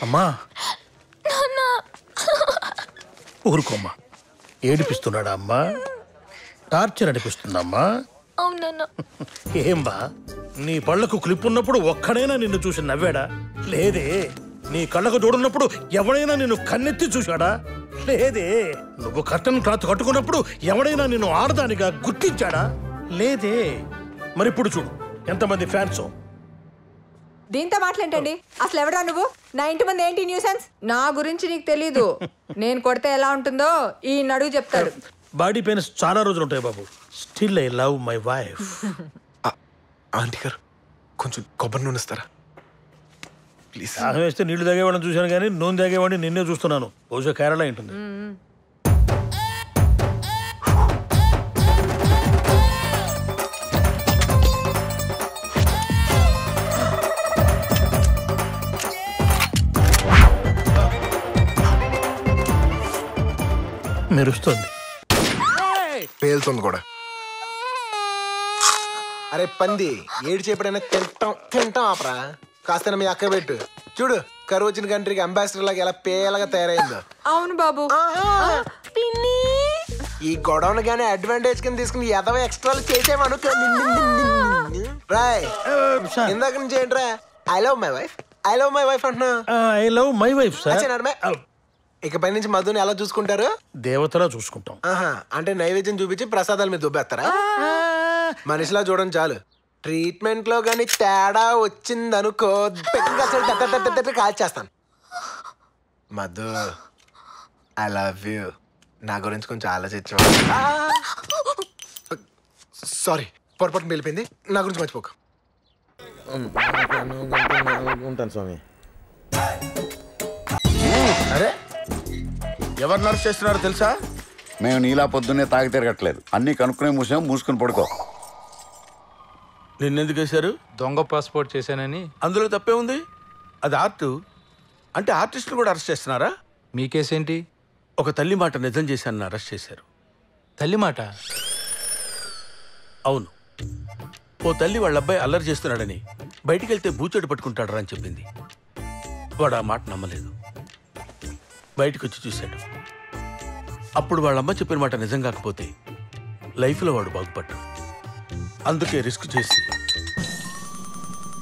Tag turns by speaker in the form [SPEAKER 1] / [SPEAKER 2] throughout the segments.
[SPEAKER 1] అమ్మా ఊరుకోమ్మా. ఏడిపిస్తున్నాడా అమ్మా? టార్చర్ అనిపిస్తుందమ్మా?
[SPEAKER 2] అవునన్నా.
[SPEAKER 1] ఏం బా, నీ పళ్ళకు క్లిప్ ఉన్నప్పుడు ఒక్కడైనా నిన్ను చూసి నవ్వాడా? లేదే. నీ కళ్ళకు చూడన్నప్పుడు ఎవడైనా నిన్ను కన్నెత్తి చూశాడా? లేదే. నువ్వు కర్టన్ క్లాత్ కట్టుకున్నప్పుడు ఎవడైనా నిన్ను ఆడదానిగా గుర్తించాడా? లేదే. మరి ఇప్పుడు చూడు ఎంతమంది ఫ్యాన్స్.
[SPEAKER 3] దీంతో మాట్లాడండి. అసలు ఎవడా నువ్వు? నా ఇంటి ముందు ఏంటి న్యూసెన్స్? నా గురించి నీకు తెలీదు. నేను కొడితే ఎలా ఉంటుందో ఈ నడుగు చెప్తాడు.
[SPEAKER 1] బాడీ పెయిన్స్ చాలా రోజులు ఉంటాయి బాబు. Still I love my wife.
[SPEAKER 4] Aunty గారు కొంచెం కొబ్బరి నూనె ఇస్తారా ప్లీజ్?
[SPEAKER 1] దాహం వేస్తే నీళ్లు తాగేవాడిని చూశాను కానీ నూనె తాగేవాడిని నిన్నే చూస్తున్నాను. బహుశా కేరళ ఉంటుంది. మెరుస్తుంది,
[SPEAKER 4] పేలుతుంది కూడా. అరే పంది, ఏడు చేపడైనా తింటాం ఆపరా. కాస్త మీ అక్క పెట్టు. చూడు కరువు వచ్చిన కంట్రీకి అంబాసిడర్ లాగా ఎలా పేలగా తయారైందో.
[SPEAKER 3] అవును బాబు.
[SPEAKER 4] ఈ గొడవను గానీ అడ్వాంటేజ్ కింద తీసుకుని ఎదవ ఎక్స్ట్రాలు చేసేవాను. రాయ్ ఇందాక నుంచి ఏంట్రా ఐ లవ్ మై వైఫ్ అంటున్నా.
[SPEAKER 1] I love my wife sir.
[SPEAKER 4] ఇకపై నుంచి మధుని ఎలా చూసుకుంటారు?
[SPEAKER 1] దేవతలా చూసుకుంటాం.
[SPEAKER 4] అంటే నైవేద్యం చూపించి ప్రసాదాల మీద దుబ్బేస్తారా? మనిషిలా చూడడం చాలు. ట్రీట్మెంట్ లో గానీ తేడా వచ్చిందనుకో కాల్చేస్తాను. Madhu I love you. నా గురించి కొంచెం ఆలోచించు. సారీ పొరపాటు వెళ్ళిపోయింది. నా గురించి మర్చిపోక.
[SPEAKER 5] ఉంటాను స్వామి.
[SPEAKER 6] అరే ఎవరు నర్స్ చేస్తున్నారో తెలుసా?
[SPEAKER 7] మేము నీలా పొద్దున్నే తాగి తిరగట్లేదు. అన్నీ కనుక్కునే మూసుకుని పడుకో.
[SPEAKER 6] నిన్నెందుకు వేశారు?
[SPEAKER 8] దొంగ పాస్పోర్ట్ చేశానని.
[SPEAKER 6] అందులో తప్పే ఉంది. అది ఆర్ట్. అంటే ఆర్టిస్టులు కూడా అరెస్ట్ చేస్తున్నారా?
[SPEAKER 8] మీ కేసేంటి?
[SPEAKER 6] ఒక తల్లి మాట నిజం చేశానని అరెస్ట్ చేశారు.
[SPEAKER 8] తల్లి మాట?
[SPEAKER 6] అవును. ఓ తల్లి వాళ్ళ అబ్బాయి అల్లరి చేస్తున్నాడని బయటికి వెళ్తే బూచోడు పట్టుకుంటాడరా అని చెప్పింది. వాడు ఆ మాట నమ్మలేదు. బయటకు వచ్చి చూశాడు. అప్పుడు వాళ్ళమ్మ చెప్పిన మాట నిజం కాకపోతే లైఫ్లో వాడు బాగుపడ్డాడు. అందుకే రిస్క్ చేసి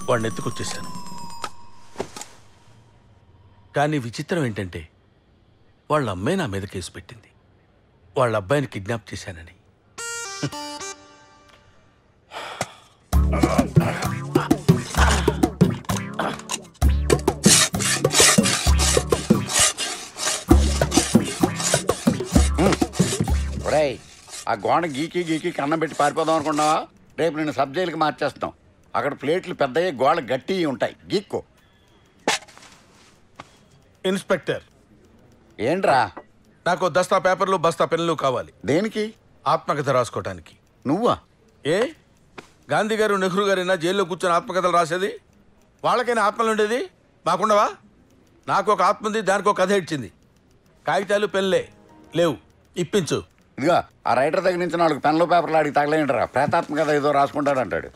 [SPEAKER 6] వాడిని ఎత్తుకొచ్చేశాను. కానీ విచిత్రం ఏంటంటే వాళ్ళ అమ్మాయి నా మీద కేసు పెట్టింది. వాళ్ళ అబ్బాయిని కిడ్నాప్ చేశానని.
[SPEAKER 7] ఆ గోడ గీకి కన్నం పెట్టి పారిపోదాం అనుకున్నావా? రేపు నేను సబ్ జైలుకి మార్చేస్తాం. అక్కడ ప్లేట్లు పెద్దవి, గోడ గట్టి ఉంటాయి. గీక్కో.
[SPEAKER 6] ఇన్స్పెక్టర్.
[SPEAKER 7] ఏంట్రా?
[SPEAKER 6] నాకు దస్తా పేపర్లు బస్తా పెన్నులు కావాలి.
[SPEAKER 7] దేనికి?
[SPEAKER 6] ఆత్మకథ రాసుకోవటానికి.
[SPEAKER 7] నువ్వా?
[SPEAKER 6] ఏ గాంధీ గారు నెహ్రూ గారైనా జైల్లో కూర్చొని ఆత్మకథలు రాసేది? వాళ్ళకైనా ఆత్మలు ఉండేది, మాకుండవా? నాకు ఒక ఆత్మ ఉంది, దానికి ఒక కథ ఇచ్చింది. కాగితాలు పెన్లే లేవు, ఇప్పించు.
[SPEAKER 7] ఇదిగా ఆ రైటర్ దగ్గర నుంచి 4 పెన్లు పేపర్లు అడిగి తగలేంటరా. ప్రేతాత్మ కథ ఏదో రాసుకుంటాడంటాడు.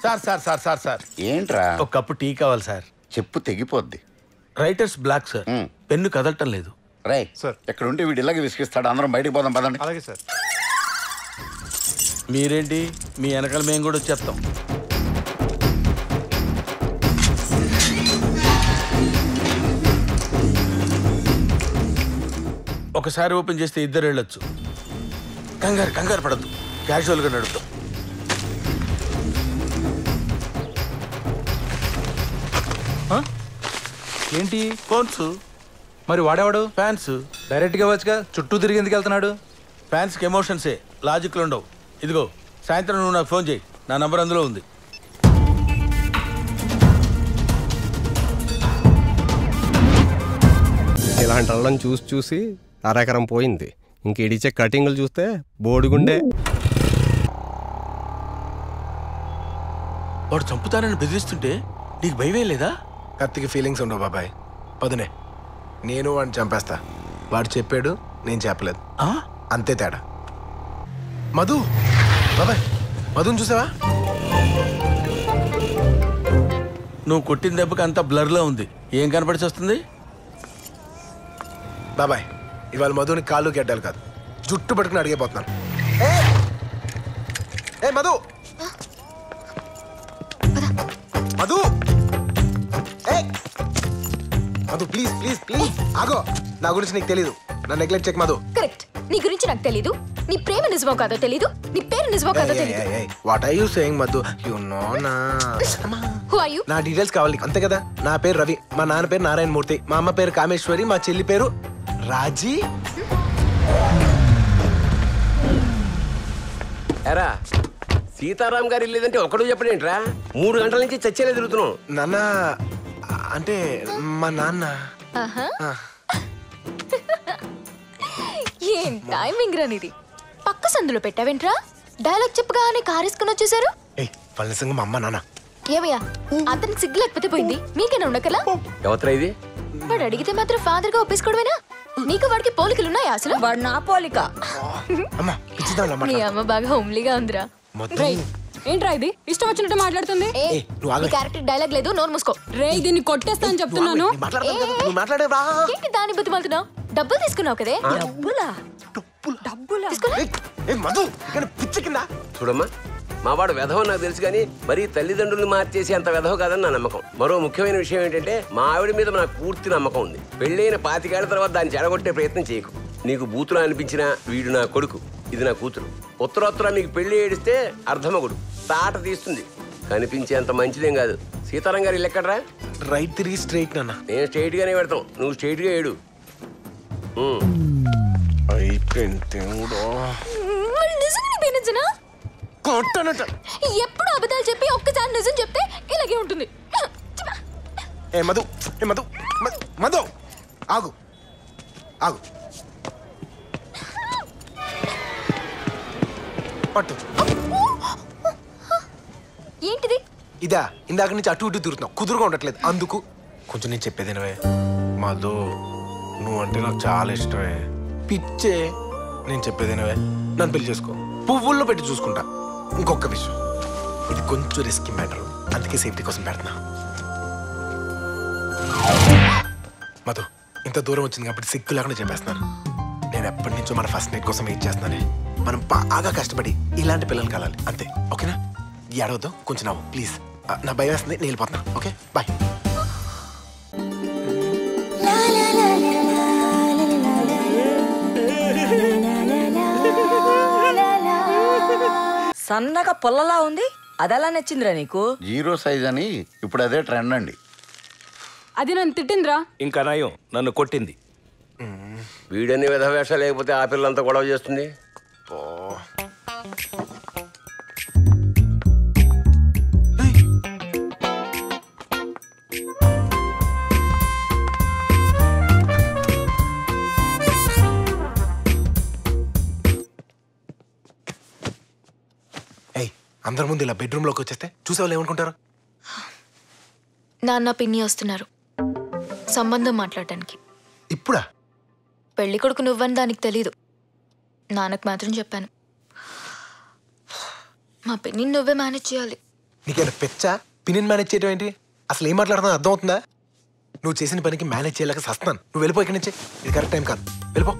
[SPEAKER 6] Sir sir sir sir sir
[SPEAKER 7] ఏంట్రా?
[SPEAKER 6] ఒక కప్పు టీ కావాలి సార్.
[SPEAKER 7] చెప్పు తెగిపోద్ది.
[SPEAKER 6] Writer's block sir. పెన్ను కదలటం లేదు.
[SPEAKER 7] రై సార్, ఇక్కడ ఉంటే వీడు ఇలాగే విసిగిస్తాడు. అందరం బయటికి పోదాం పదండి.
[SPEAKER 8] అలాగే సార్.
[SPEAKER 6] మీరేంటి మీ వెనకాల మేము కూడా వచ్చేస్తాం. ఒకసారి ఓపెన్ చేస్తే 2 వెళ్ళొచ్చు. కంగారు పడద్దు, క్యాజువల్గా నడుపుతాం.
[SPEAKER 8] ఏంటి?
[SPEAKER 6] ఫోన్స్.
[SPEAKER 8] మరి వాడేవాడు?
[SPEAKER 6] ఫ్యాన్స్.
[SPEAKER 8] డైరెక్ట్గా వచ్చుగా, చుట్టూ తిరిగి ఎందుకు వెళ్తున్నాడు?
[SPEAKER 6] ఫ్యాన్స్కి ఎమోషన్సే, లాజిక్లు ఉండవు. ఇదిగో సాయంత్రం నువ్వు నాకు ఫోన్ చేయి, నా నంబర్ అందులో ఉంది.
[SPEAKER 9] ఇలాంటి వాళ్ళని చూసి అరెకరం పోయింది. ఇంక ఇడిచే కటింగ్లు చూస్తే బోడిగుండే.
[SPEAKER 6] వాడు చంపుతానని బెదిరిస్తుంటే నీకు భయమే లేదా?
[SPEAKER 4] కత్తికి ఫీలింగ్స్ ఉండవు బాబాయ్. పదునే నేను వాడిని చంపేస్తా. వాడు చెప్పాడు, నేను చెప్పలేదు. అంతే తేడా. మధు బాబాయ్, మధుని చూసావా?
[SPEAKER 6] నువ్వు కొట్టిన దెబ్బకి అంతా బ్లర్లో ఉంది. ఏం కనపడిచి వస్తుంది?
[SPEAKER 4] బాబాయ్, ఇవాళ మధుని కాళ్ళు గెడ్డాలి కాదు, జుట్టు పట్టుకుని అడిగిపోతున్నాను. ఏ Madhu, Madhu, Madhu please please please ఆగో. నా గురించి నీకు తెలీదు, నా నెగ్లెక్ట్ చెక్ మధు.
[SPEAKER 2] కరెక్ట్. నీ గురించి నాకు తెలీదు, నీ ప్రేమ నిజమో కాదో తెలీదు, నీ పేరు నిజమో కాదో తెలీదు.
[SPEAKER 4] What are you saying Madhu? You know నా.
[SPEAKER 2] Who are you?
[SPEAKER 4] నా డీటెయిల్స్ కావాలి అంతే కదా. నా పేరు రవి, మా నాన్న పేరు నారాయణ మూర్తి, మా అమ్మ పేరు కామేశ్వరి, మా చెల్లి పేరు రాజీ.
[SPEAKER 10] ఎరా సీతారాం గారు ఇల్లేదంటే ఒకడు చెప్పడేంట్రా? 3 గంటల నుంచి చచ్చేలే తిరుగుతున్నావు.
[SPEAKER 4] నాన్న అంటే మా నాన్న.
[SPEAKER 2] ఏం టైమింగ్ రా నీది. పక్క సందులో పెట్టావేంట్రా? డైలాగ్ చెప్పగానే కారేసుకుని వచ్చేసారు.
[SPEAKER 4] వాళ్ళ నిజంగా మా అమ్మ నాన్న.
[SPEAKER 2] ఏమయ్యా, అతనికి సిగ్గు లేకపోతే పోయింది, మీకేనా ఉండకలా?
[SPEAKER 10] ఎవత్రా ఇది?
[SPEAKER 2] వాడు అడిగితే మాత్రం ఫాదర్ గా ఒప్పేసుకోవడమేనా? నీకు వాడికి పోలికలున్నాయా అసలు?
[SPEAKER 3] వాడు నా పోలిక.
[SPEAKER 2] నీ అమ్మ బాగా హోమ్లీగా ఉందిరా.
[SPEAKER 11] ఏంట్రా ఇది ఇష్టం వచ్చినట్టు మాట్లాడుతుంది?
[SPEAKER 2] క్యారెక్టర్ డైలాగ్ లేదు, నోరు మూసుకో.
[SPEAKER 11] రే దీన్ని కొట్టేస్తా అని చెప్తున్నాను.
[SPEAKER 2] ఏంటి దాని బుద్ధి మాలుతున్నావు? డబ్బులు తీసుకున్నావు కదే.
[SPEAKER 10] చూడమ్మా, మావాడు వెధవ నాకు తెలుసు కానీ మరీ తల్లిదండ్రులు మార్చేసి అంత వెధవ కాదని నా నమ్మకం. మరో ముఖ్యమైన విషయం ఏంటంటే మా ఆవిడ మీద నాకు పూర్తి నమ్మకం ఉంది. పెళ్ళైన 25 ఏళ్ల తర్వాత దాన్ని చెడగొట్టే ప్రయత్నం చేయకు. నీకు బూతులు అనిపించినా వీడు నా కొడుకు, ఇది నా కూతురు. ఉత్తరోత్తర మీకు పెళ్లి ఏడిస్తే అర్ధమగుడు తాట తీస్తుంది. కనిపించేంత మంచిదేం కాదు. సీతారాం గారు ఇల్లు ఎక్కడరా?
[SPEAKER 4] రైట్ తిరిగి స్ట్రైట్ నాన్న.
[SPEAKER 10] నేను స్ట్రైట్ గానే పెడతాం, నువ్వు స్ట్రైట్ గా ఏడు.
[SPEAKER 2] ఎప్పుడు అబద్ధాలు చెప్పి ఒక్కసారి నిజం చెప్తే ఇలాగే ఉంటుంది.
[SPEAKER 4] మధు మధు మధు ఆగు ఆగు. పట్టు.
[SPEAKER 2] ఏంటిది?
[SPEAKER 4] ఇదా, ఇందాక నుంచి అటు ఇటు తిరుగుతున్నావు, కుదురుగా ఉండట్లేదు. అందుకు కొంచెం నేను చెప్పేదేనవే. మధు నువ్వు అంటే నాకు చాలా ఇష్టమే. పిచ్చే. నేను చెప్పేదేనవే, నన్ను పెళ్లి చేసుకో, పువ్వుల్లో పెట్టి చూసుకుంటా. ఇంకొక విషయం, ఇది కొంచెం రిస్కీ మ్యాటర్, అందుకే సేఫ్టీ కోసం పెడుతున్నా. మధు ఇంత దూరం వచ్చింది కాబట్టి సిగ్గు లేకుండా చెప్పేస్తున్నాను. నేను ఎప్పటి నుంచో మన ఫస్ట్ నైట్ కోసం వెయిట్ చేస్తున్నానే. మనం బాగా కష్టపడి ఇలాంటి పిల్లలు కలాలి, అంతే. ఓకేనా? ఏడవద్దు, కొంచెం నవ్వు ప్లీజ్. నా భయం వేస్తుంది, నేను వెళ్ళిపోతున్నా. Okay bye.
[SPEAKER 3] సన్నగా పొల్లలా ఉంది, అదెలా నచ్చిందిరా నీకు?
[SPEAKER 7] 0 సైజ్ అని ఇప్పుడు అదే ట్రెండ్ అండి.
[SPEAKER 11] అది నన్ను తిట్టిందిరా.
[SPEAKER 6] ఇంకా నయం, నన్ను కొట్టింది.
[SPEAKER 10] వీడని విధవేష లేకపోతే ఆ పిల్లంతా గొడవ చేస్తుంది.
[SPEAKER 4] అందరి ముందు ఇలా బెడ్రూమ్ లోకి వచ్చేస్తే చూసేవాళ్ళు ఏమనుకుంటారు?
[SPEAKER 2] నాన్న పిన్ని వస్తున్నారు సంబంధం మాట్లాడటానికి.
[SPEAKER 4] ఇప్పుడా?
[SPEAKER 2] పెళ్లి కొడుకు నువ్వని దానికి తెలీదు, నాన్నకు మాత్రం చెప్పాను. మా పిన్ని నువ్వే మేనేజ్ చేయాలి.
[SPEAKER 4] నీకేనా పెచ్చా? పిన్నిని మేనేజ్ చేయడం ఏంటి? అసలు ఏం మాట్లాడుతున్నా అర్థం అవుతుందా? నువ్వు చేసిన పనికి మేనేజ్ చేయలేక సస్తున్నాను. నువ్వు వెళ్ళిపో ఇక్కడి నుంచి, ఇది కరెక్ట్ టైం కాదు. వెళ్ళిపో.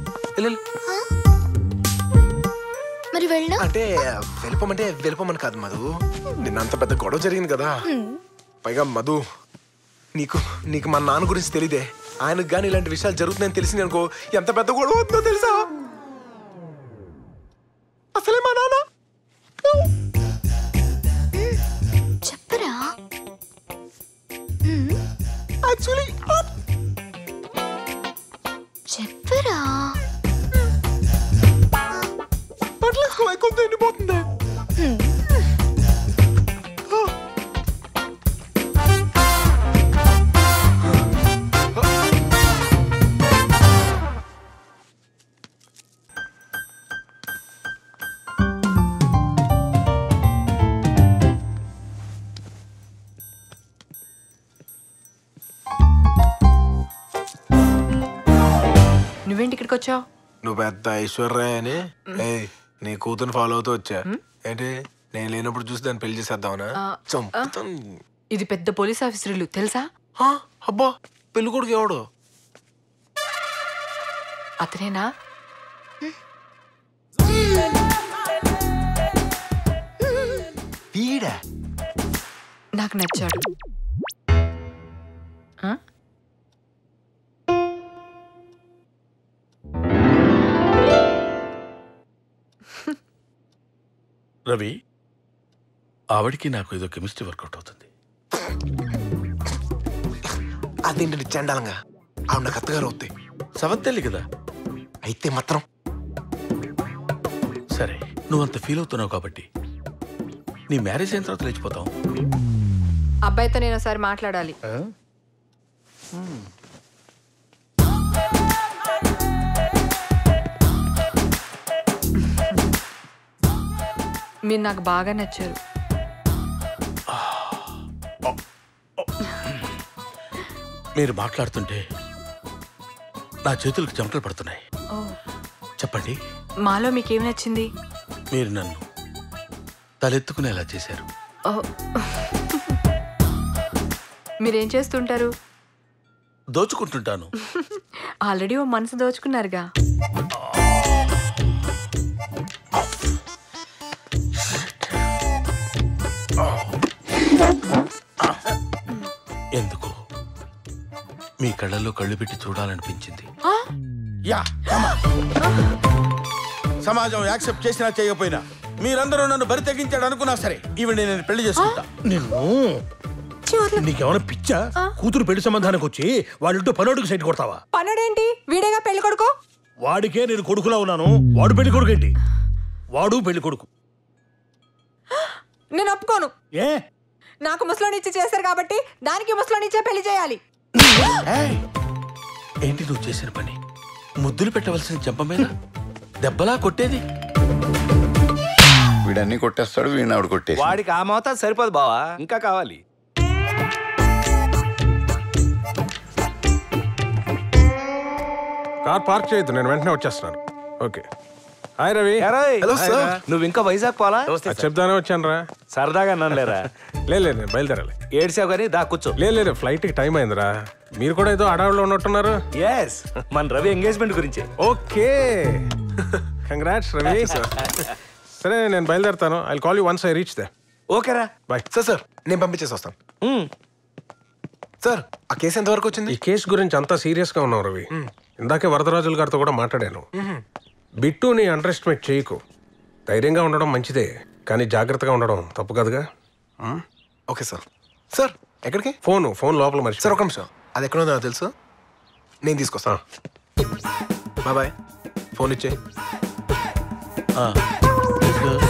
[SPEAKER 2] మరి వెళ్ళినా
[SPEAKER 4] అంటే వెళ్ళిపోమంటే వెళ్ళిపోమని కాదు మధు, నిన్న అంత పెద్ద గొడవ జరిగింది కదా. పైగా మధు నీకు నీకు మా నాన్న గురించి తెలియదే. ఆయనకు కానీ ఇలాంటి విషయాలు జరుగుతున్నాయని తెలిసింది అనుకో, ఎంత పెద్ద గొడవ అవుతుందో తెలుసా? అసలే మా నాన్న
[SPEAKER 2] చెప్పరా?
[SPEAKER 4] యాక్చువల్లీ
[SPEAKER 2] చెప్పరా?
[SPEAKER 4] కొంత ఎండిపోతుంది.
[SPEAKER 3] నువ్వేంటి ఇక్కడికి వచ్చావు?
[SPEAKER 4] నువ్వు పెద్ద ఐశ్వర్య అని నీ కూతురు ఫాలో అవుతూ వచ్చా. ఏంటి నేను లేనప్పుడు చూసి దాన్ని పెళ్లి చేసేద్దామనా?
[SPEAKER 3] ఇది పెద్ద పోలీస్ ఆఫీసర్లు తెలుసా?
[SPEAKER 4] అబ్బా పెళ్లి కొడుకు ఎవడు?
[SPEAKER 3] అతనేనా?
[SPEAKER 4] వీడా?
[SPEAKER 3] నాకు నచ్చాడు.
[SPEAKER 6] రవి, ఆవిడికి నాకు ఏదో కెమిస్ట్రీ వర్కౌట్ అవుతుంది.
[SPEAKER 4] అదేంటండి చండాలంగా? ఆవిడ నాకు అత్తగారు అవుతాయి.
[SPEAKER 6] సవత్తెల్లి కదా.
[SPEAKER 4] అయితే మాత్రం
[SPEAKER 6] సరే, నువ్వు అంత ఫీల్ అవుతున్నావు కాబట్టి నీ మ్యారేజ్ అయిన తర్వాత లేచిపోతాం.
[SPEAKER 3] అబ్బాయితో నేను ఒకసారి మాట్లాడాలి. మీరు నాకు బాగా నచ్చారు.
[SPEAKER 6] మీరు మాట్లాడుతుంటే నా చేతులకు చెమటలు పడుతున్నాయి. చెప్పండి,
[SPEAKER 3] మాలో మీకేం నచ్చింది?
[SPEAKER 6] మీరు నన్ను తలెత్తుకునేలా చేశారు.
[SPEAKER 3] మీరేం చేస్తుంటారు?
[SPEAKER 6] దోచుకుంటుంటాను.
[SPEAKER 3] ఆల్రెడీ ఓ మనసు దోచుకున్నారుగా.
[SPEAKER 6] ఎందుకు మీ కళ్ళల్లో కళ్ళు పెట్టి చూడాలనిపించింది.
[SPEAKER 1] యా, సమాజం యాక్సెప్ట్ చేసినా చేయకపోయినా మీరందరూ నన్ను బరి తెగించాడు అనుకున్నా సరే ఈవిడ నేను పెళ్లి చేసుకుంటా. నిన్ను నీకేమైనా పిచ్చా? కూతురు పెళ్లి సంబంధానికి వచ్చి వాళ్ళింటో పనోడికి సైట్ కొడతావా?
[SPEAKER 3] పనుడేంటి? వీడేగా పెళ్లి కొడుకు.
[SPEAKER 1] వాడికే నేను కొడుకులా ఉన్నాను, వాడు పెళ్లి కొడుకు ఏంటి? వాడు పెళ్లి కొడుకు.
[SPEAKER 3] నేను ఒప్పుకోను.
[SPEAKER 1] ఏ?
[SPEAKER 3] నాకు ముసలోనిచ్చి చేశారు కాబట్టి దానికి ముసలోనిచ్చే పెళ్లి చేయాలి.
[SPEAKER 6] ఏంటి నువ్వు చేసిన పని? ముద్దులు పెట్టవలసిన చెంప మీద దెబ్బలా కొట్టేది.
[SPEAKER 7] వీడన్నీ కొట్టేస్తాడు, వీడిని ఆవిడ కొట్టేసి.
[SPEAKER 12] వాడికి ఆ మోతాదు సరిపోదు బావా, ఇంకా కావాలి.
[SPEAKER 9] కార్ పార్క్ చేయొద్దు, నేను వెంటనే వచ్చేస్తున్నాను. Okay. Hi Ravi.
[SPEAKER 12] Hello sir. నువ్వు ఇంకా వైజాగ్ పోలా?
[SPEAKER 9] చెప్తానే వచ్చాను రా.
[SPEAKER 12] సరదాగా అన్నాను లేరా.
[SPEAKER 9] లేదు నేను బయలుదేరాలి.
[SPEAKER 12] ఏడ్చావు కానీ దా కూర్చో.
[SPEAKER 9] లేదు ఫ్లైట్కి టైం అయిందిరా. మీరు కూడా ఏదో అడవిలో ఉన్నట్టున్నారు.
[SPEAKER 12] ఎస్, మన రవి ఎంగేజ్మెంట్ గురించి.
[SPEAKER 9] Okay, congrats Ravi. సరే నేను బయలుదేరుతాను. I call you once I reach they.
[SPEAKER 12] ఓకేరా,
[SPEAKER 9] బాయ్.
[SPEAKER 4] సార్ నేను పంపించేసి వస్తాను. సార్ ఆ కేసు ఎంతవరకు వచ్చింది?
[SPEAKER 9] ఈ కేసు గురించి అంతా సీరియస్గా ఉన్నావు రవి. ఇందాకే వరదరాజుల గారితో కూడా మాట్లాడాను. బిట్టుని అండర్ ఎస్టిమేట్ చేయకు. ధైర్యంగా ఉండడం మంచిదే, కానీ జాగ్రత్తగా ఉండడం తప్పు కదగా.
[SPEAKER 4] Okay sir. సార్ ఎక్కడికి?
[SPEAKER 9] ఫోన్ లోపల మర్చి.
[SPEAKER 4] సార్ ఒక నిమిషం, అది ఎక్కడ ఉందో నాకు తెలుసు, నేను తీసుకొస్తాను. బాయ్. ఫోన్ ఇచ్చే.